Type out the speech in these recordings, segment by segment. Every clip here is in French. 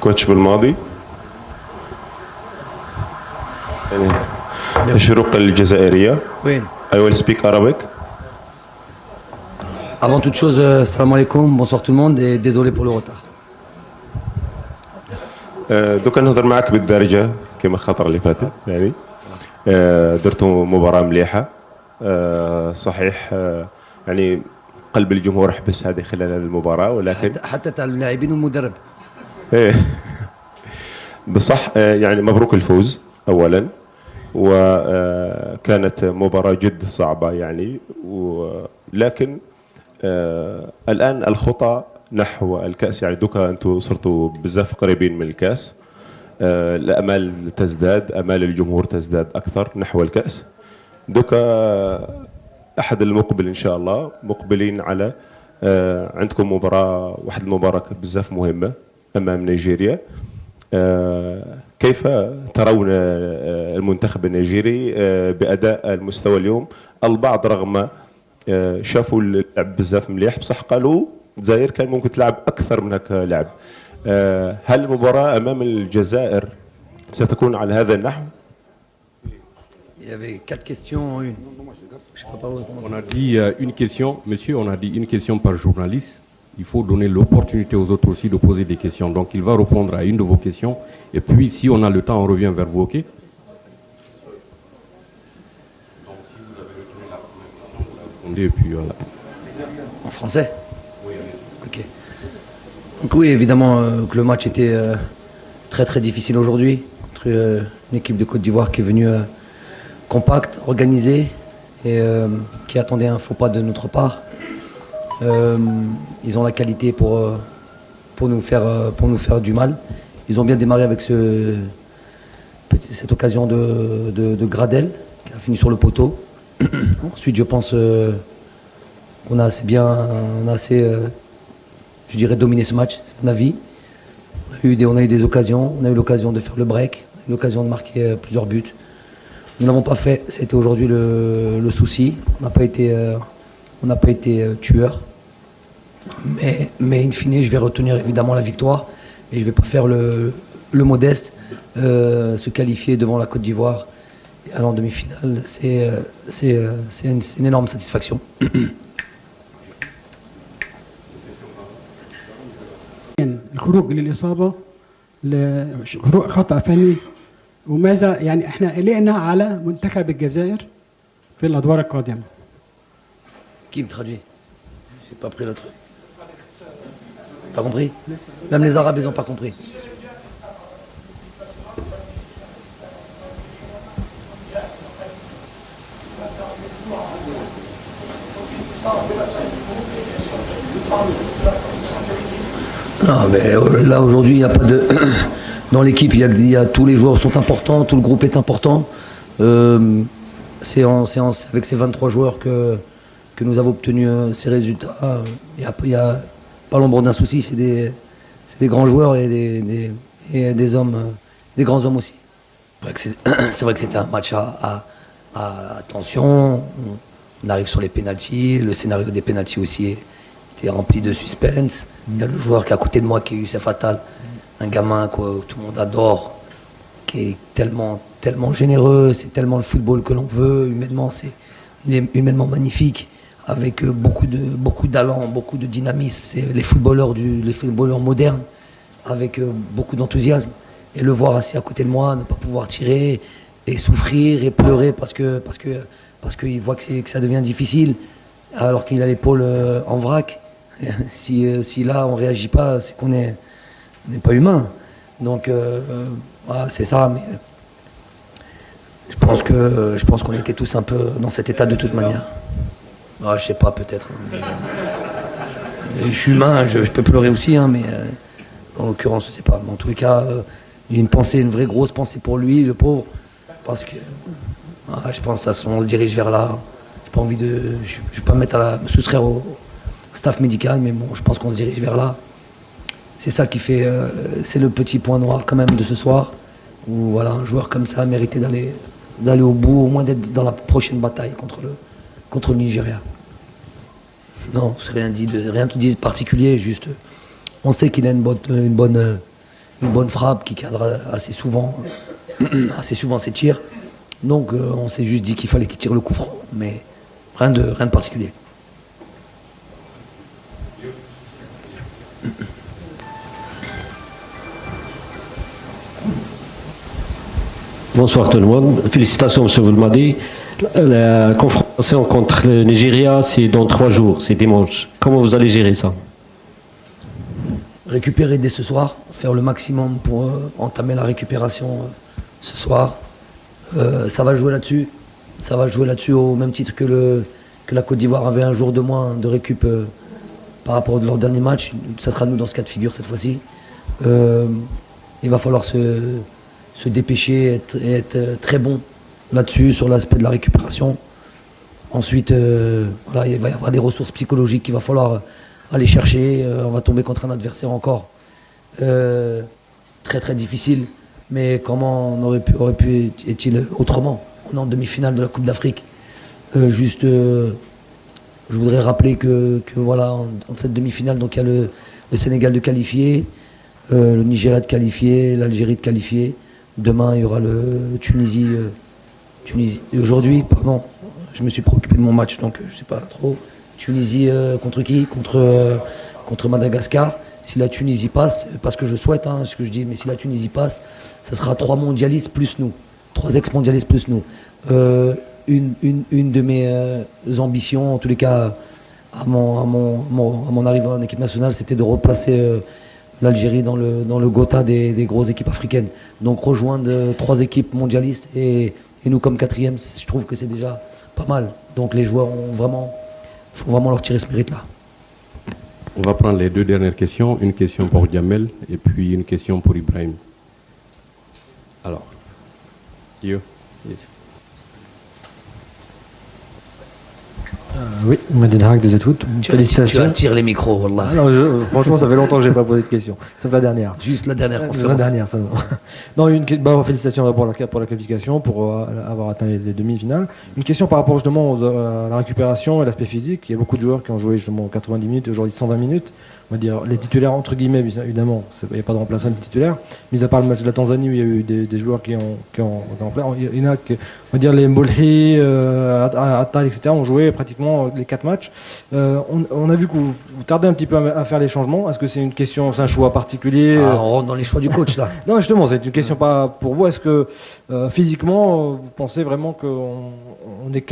كوتش بالماضي الشروق الجزائرية. Oui. I will speak Arabic. Avant toute chose, salam alaikum, bonsoir tout le monde et désolé pour le retard. دوكا نهضر معك بالدارجة كما الخطرة اللي فاتت يعني. درتوا مباراة مليحة صحيح يعني قلب الجمهور حبس هذه خلال هذه المباراة ولكن حتى تاع اللاعبين والمدرب. بصح يعني مبروك الفوز أولا وكانت مباراة جد صعبة يعني ولكن الآن الخطى نحو الكأس يعني دوكا أنتم صرتوا بزاف قريبين من الكأس الأمال تزداد أمال الجمهور تزداد أكثر نحو الكأس دوكا أحد المقبل إن شاء الله مقبلين على عندكم مباراة واحد المباراة بزاف مهمة أمام نيجيريا كيف ترون المنتخب النيجيري بأداء المستوى اليوم البعض رغم شافوا اللعب بزاف مليح بصح قالوا الجزائر كان ممكن تلعب أكثر من هكا لعب هل المباراة أمام الجزائر ستكون على هذا النحو؟ Il y avait 4 questions en une. Je sais pas par où commencer. On a dit une question, monsieur, on a dit une question par journaliste. Il faut donner l'opportunité aux autres aussi de poser des questions. Donc il va répondre à une de vos questions. Et puis si on a le temps, on revient vers vous, ok? Donc si vous avez retenu la première question, vous la répondez et puis voilà. En français? Oui. Ok. Donc oui, évidemment que le match était très très difficile aujourd'hui. Entre une équipe de Côte d'Ivoire qui est venue compacte, organisée et qui attendait un faux pas de notre part. Ils ont la qualité pour nous faire du mal. Ils ont bien démarré avec cette occasion de Gradel qui a fini sur le poteau. Ensuite, je pense qu'on a assez je dirais, dominé ce match, c'est mon avis. On a eu des occasions, on a eu l'occasion de faire le break, on a eu l'occasion de marquer plusieurs buts. Nous ne l'avons pas fait, c'était aujourd'hui le souci. On n'a pas été tueur. Mais in fine, je vais retenir évidemment la victoire et je ne vais pas faire le modeste. Se qualifier devant la Côte d'Ivoire et aller en demi-finale, c'est une énorme satisfaction. الخروج للإصابة خطأ فني وماذا يعني احنا قلقنا على منتخب الجزائر في الأدوار القادمة. Qui me traduit? J'ai pas pris le truc. Pas compris? Même les Arabes, ils n'ont pas compris. Non, mais là aujourd'hui, il n'y a pas de. Dans l'équipe, il y a tous les joueurs sont importants, tout le groupe est important. C'est avec ces 23 joueurs que nous avons obtenu ces résultats. Il n'y a pas l'ombre d'un souci, c'est des grands joueurs et des hommes, des grands hommes aussi. C'est vrai que c'était un match à tension. On arrive sur les pénaltys, le scénario des pénaltys aussi était rempli de suspense. Il y a le joueur qui est à côté de moi qui a eu c'est fatal. Un gamin que tout le monde adore, qui est tellement généreux, c'est tellement le football que l'on veut. Humainement, c'est humainement magnifique, avec beaucoup d'allant, beaucoup de dynamisme. C'est les footballeurs modernes, avec beaucoup d'enthousiasme. Et le voir assis à côté de moi, ne pas pouvoir tirer et souffrir et pleurer parce qu'il voit que ça devient difficile, alors qu'il a l'épaule en vrac. Si là on réagit pas, c'est qu'on n'est pas humain. Donc voilà, c'est ça. Mais je pense qu'on était tous un peu dans cet état de toute manière. Je sais pas, peut-être. Je suis humain, je peux pleurer aussi, hein, mais en l'occurrence, je sais pas. Mais en tous les cas, j'ai une vraie grosse pensée pour lui, le pauvre, parce que je pense qu'on se dirige vers là. J'ai pas envie de, je vais pas me soustraire au staff médical, mais bon, je pense qu'on se dirige vers là. C'est ça qui fait, c'est le petit point noir quand même de ce soir, où voilà, un joueur comme ça méritait d'aller au bout, au moins d'être dans la prochaine bataille contre le Nigeria. Non, c'est rien dit de particulier, juste On sait qu'il a une bonne frappe qui cadre assez souvent ses tirs. Donc on s'est juste dit qu'il fallait qu'il tire le coup franc, mais rien de particulier. Bonsoir tout le monde. Félicitations, M. Boulmadi. La confrontation contre le Nigeria, c'est dans 3 jours, c'est dimanche. Comment vous allez gérer ça? Récupérer dès ce soir, faire le maximum pour entamer la récupération ce soir. Ça va jouer là-dessus. Ça va jouer là-dessus au même titre que la Côte d'Ivoire avait un jour de moins de récup par rapport à leur dernier match. Ça sera nous dans ce cas de figure cette fois-ci. Il va falloir se dépêcher et être très bon là-dessus, sur l'aspect de la récupération. Ensuite, voilà, il va y avoir des ressources psychologiques qu'il va falloir aller chercher. On va tomber contre un adversaire encore très très difficile. Mais comment on aurait pu est-il autrement? On est en demi-finale de la Coupe d'Afrique. Je voudrais rappeler que voilà, entre cette demi-finale, donc il y a le Sénégal de qualifié, le Nigeria de qualifié, l'Algérie de qualifié. Demain, il y aura le Tunisie. Aujourd'hui, pardon, je me suis préoccupé de mon match, donc je ne sais pas trop. Tunisie contre qui? Contre Madagascar. Si la Tunisie passe, parce que je souhaite, ce que je dis, mais si la Tunisie passe, ça sera 3 mondialistes plus nous, 3 ex-mondialistes plus nous. Une de mes ambitions, en tous les cas, à mon arrivée en équipe nationale, c'était de replacer l'Algérie dans le Gotha des grosses équipes africaines. Donc rejoindre 3 équipes mondialistes et nous comme 4e, je trouve que c'est déjà pas mal. Donc les joueurs faut vraiment leur tirer ce mérite-là. On va prendre les 2 dernières questions. Une question pour Djamel et puis une question pour Ibrahim. Alors, you, yes. Oui, Madine Hack des Etoutes. Tu attires les micros, wallah. Ah non, franchement, ça fait longtemps que je n'ai pas posé de questions. Sauf la dernière. Juste la dernière conférence. La dernière, ça va. Non, félicitations d'abord pour la qualification, pour avoir atteint les demi-finales. Une question par rapport justement à la récupération et l'aspect physique. Il y a beaucoup de joueurs qui ont joué justement 90 minutes, aujourd'hui 120 minutes. On va dire les titulaires entre guillemets, évidemment, il n'y a pas de remplaçant de titulaire. Mis à part le match de la Tanzanie où il y a eu des joueurs qui ont il y en a que, on va dire les Mbolhi, Attal, etc. ont joué pratiquement les 4 matchs. On a vu que vous tardez un petit peu à faire les changements. Est-ce que c'est une question, c'est un choix particulier? On rentre dans les choix du coach là. Non, justement, c'est une question pas pour vous. Est-ce que physiquement, vous pensez vraiment que les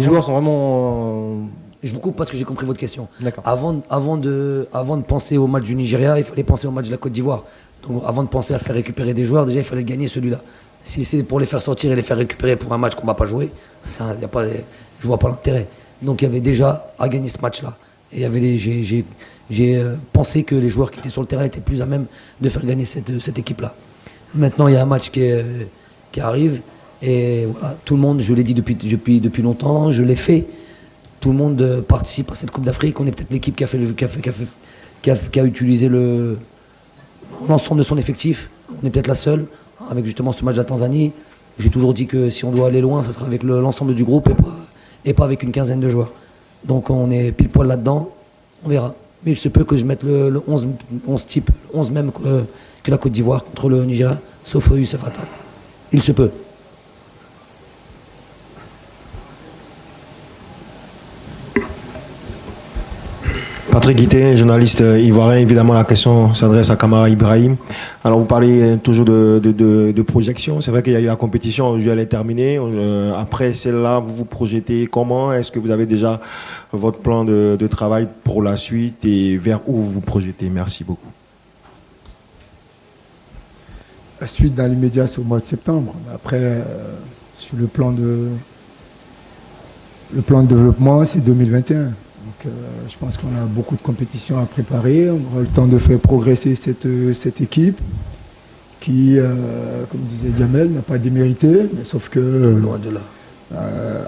joueurs sont vraiment Je vous coupe parce que j'ai compris votre question. D'accord. Avant de penser au match du Nigeria, il fallait penser au match de la Côte d'Ivoire. Donc avant de penser à faire récupérer des joueurs, déjà il fallait gagner celui-là. Si c'est pour les faire sortir et les faire récupérer pour un match qu'on ne va pas jouer, je ne vois pas l'intérêt. Donc il y avait déjà à gagner ce match-là. Et j'ai pensé que les joueurs qui étaient sur le terrain étaient plus à même de faire gagner cette équipe-là. Maintenant il y a un match qui arrive. Et voilà, tout le monde, je l'ai dit depuis longtemps, je l'ai fait. Tout le monde participe à cette Coupe d'Afrique. On est peut-être l'équipe qui a utilisé l'ensemble de son effectif. On est peut-être la seule, avec justement ce match de la Tanzanie. J'ai toujours dit que si on doit aller loin, ça sera avec l'ensemble du groupe et pas avec une quinzaine de joueurs. Donc on est pile poil là-dedans. On verra. Mais il se peut que je mette le 11 type, 11 même que la Côte d'Ivoire contre le Nigeria, sauf Youssef Attal. Il se peut. Patrick Guité, journaliste ivoirien. Évidemment, la question s'adresse à Kamara Ibrahim. Alors, vous parlez toujours de projection. C'est vrai qu'il y a eu la compétition, aujourd'hui elle est terminée. Après celle-là, vous vous projetez comment? Est-ce que vous avez déjà votre plan de travail pour la suite et vers où vous vous projetez? Merci beaucoup. La suite dans l'immédiat, c'est au mois de septembre. Après, sur le plan de développement, c'est 2021. Donc, je pense qu'on a beaucoup de compétitions à préparer. On aura le temps de faire progresser cette équipe qui, comme disait Djamel, n'a pas démérité. Mais sauf que loin de là.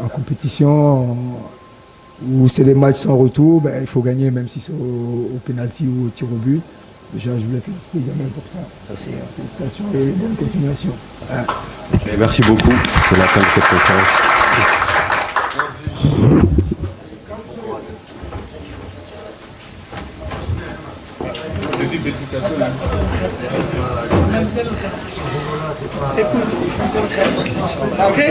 En compétition où c'est des matchs sans retour, il faut gagner même si c'est au pénalty ou au tir au but. Déjà, je voulais féliciter Djamel pour ça. Merci. Félicitations et bonne continuation. Merci beaucoup. C'est la fin de cette conférence. Merci. dis félicitations. Ok.